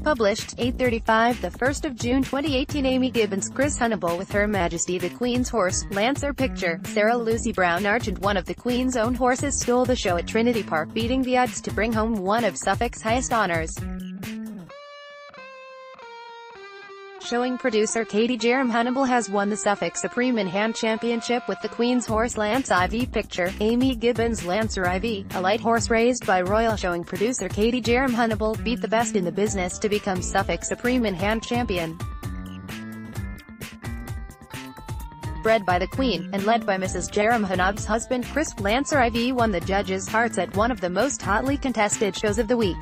Published, 8:35 the 1st of June 2018. Amy Gibbons Chris Hunnable with Her Majesty the Queen's horse, Lancer picture. Sarah LUCY BROWN Archant, one of the Queen's own horses, stole the show at Trinity Park, beating the odds to bring home one of Suffolk's highest honors. Showing producer Katie Jerram-Hunnable has won the Suffolk Supreme Inhand Championship with the Queen's horse Lancer IV picture. Amy Gibbons Lancer IV, a light horse raised by royal showing producer Katie Jerram-Hunnable, beat the best in the business to become Suffolk Supreme Inhand Champion. Bred by the Queen, and led by Mrs. Jerram-Hunnable's husband Chris, Lancer IV won the judges' hearts at one of the most hotly contested shows of the week.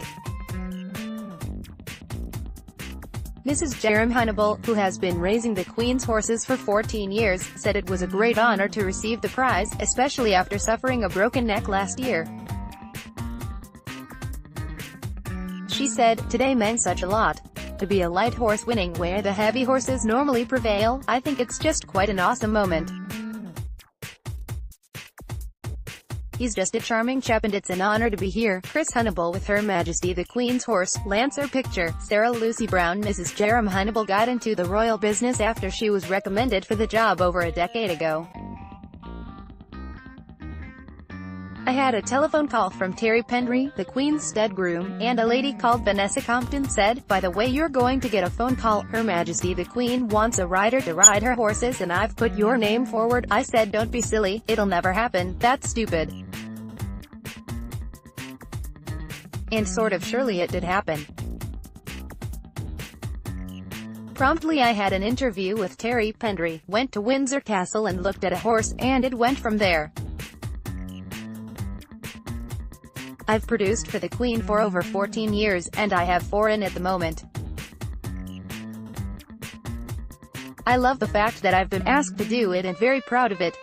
Mrs. Jerram-Hunnable, who has been raising the Queen's horses for 14 years, said it was a great honor to receive the prize, especially after suffering a broken neck last year. She said, "Today meant such a lot. To be a light horse winning where the heavy horses normally prevail, I think it's just quite an awesome moment. He's just a charming chap and it's an honor to be here." Chris Hunnable with Her Majesty the Queen's horse, Lancer picture. Sarah LUCY BROWN. Mrs. Jerram-Hunnable got into the royal business after she was recommended for the job over a decade ago. "I had a telephone call from Terry Pendry, the Queen's stud groom, and a lady called Vanessa Compton said, 'By the way, you're going to get a phone call. Her Majesty the Queen wants a rider to ride her horses and I've put your name forward.' I said, 'Don't be silly, it'll never happen, that's stupid.' And sort of surely it did happen. Promptly I had an interview with Terry Pendry, went to Windsor Castle and looked at a horse, and it went from there. I've produced for the Queen for over 14 years, and I have 4 in at the moment. I love the fact that I've been asked to do it and very proud of it.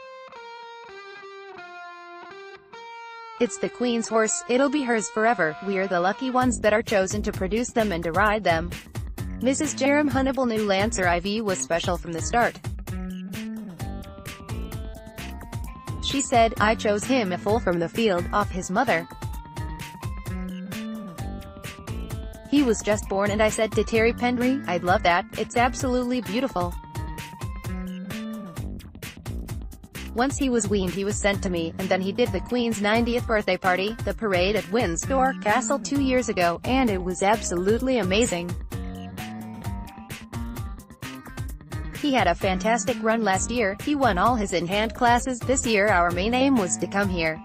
It's the Queen's horse, it'll be hers forever, we're the lucky ones that are chosen to produce them and to ride them." Mrs. Jerram-Hunnable knew Lancer IV was special from the start. She said, "I chose him a foal from the field, off his mother. He was just born and I said to Terry Pendry, I'd love that, it's absolutely beautiful. Once he was weaned he was sent to me, and then he did the Queen's 90th birthday party, the parade at Windsor Castle 2 years ago, and it was absolutely amazing. He had a fantastic run last year, he won all his in-hand classes. This year our main aim was to come here.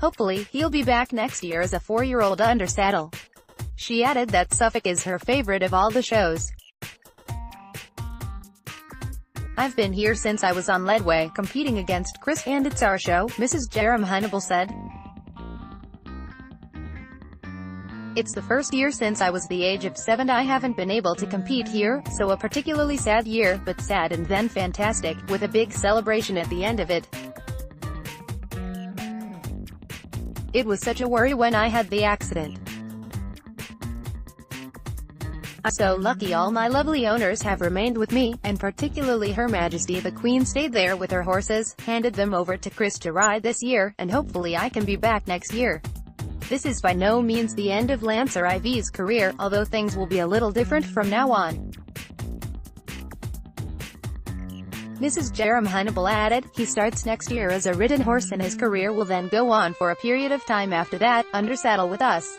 Hopefully, he'll be back next year as a 4-year-old under saddle." She added that Suffolk is her favorite of all the shows. "I've been here since I was on Leadway, competing against Chris, and it's our show," Mrs. Jerram-Hunnable said. "It's the first year since I was the age of 7 I haven't been able to compete here, so a particularly sad year, but sad and then fantastic, with a big celebration at the end of it. It was such a worry when I had the accident. I'm so lucky all my lovely owners have remained with me, and particularly Her Majesty the Queen stayed there with her horses, handed them over to Chris to ride this year, and hopefully I can be back next year." This is by no means the end of Lancer IV's career, although things will be a little different from now on. Mrs. Jerram-Hunnable added, "He starts next year as a ridden horse and his career will then go on for a period of time after that, under saddle with us.